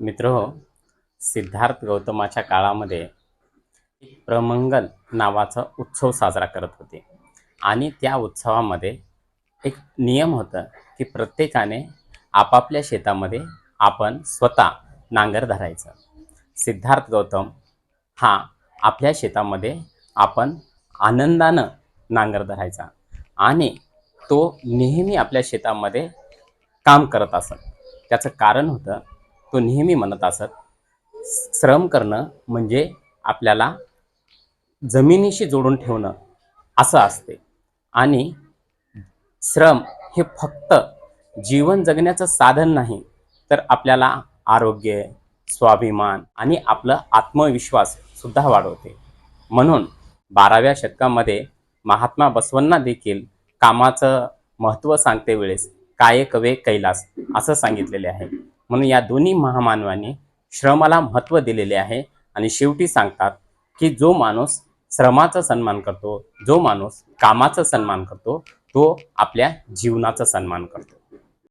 मित्रहो, सिद्धार्थ गौतमाच्या काळामध्ये एक प्रमंगल नावाचा उत्सव साजरा करत होते आणि त्या उत्सवामध्ये एक नियम होता की प्रत्येकाने आपापल्या शेतामध्ये आपण स्वतः नांगर धरायचं. सिद्धार्थ गौतम हा आपल्या शेतामध्ये आपण आनंदानं नांगर धरायचा आणि तो नेहमी आपल्या शेतामध्ये काम करत असत. त्याचं कारण होतं, तो नेहमी म्हणत असत, श्रम करणं म्हणजे आपल्याला जमिनीशी जोडून ठेवणं असं असते आणि श्रम हे फक्त जीवन जगण्याचं साधन नाही, तर आपल्याला आरोग्य, स्वाभिमान आणि आपलं आत्मविश्वास सुद्धा वाढवते. म्हणून 12व्या शतकामध्ये महात्मा बसवांना देखील कामाचं महत्त्व सांगते वेळेस कायकवे कैलास असं सांगितलेले आहे. म्हणून या दोन्ही महामानवांनी श्रमाला महत्त्व दिलेले आहे आणि शेवटी सांगतात की जो माणूस श्रमाचा सन्मान करतो, जो माणूस कामाचा सन्मान करतो, तो आपल्या जीवनाचा सन्मान करतो.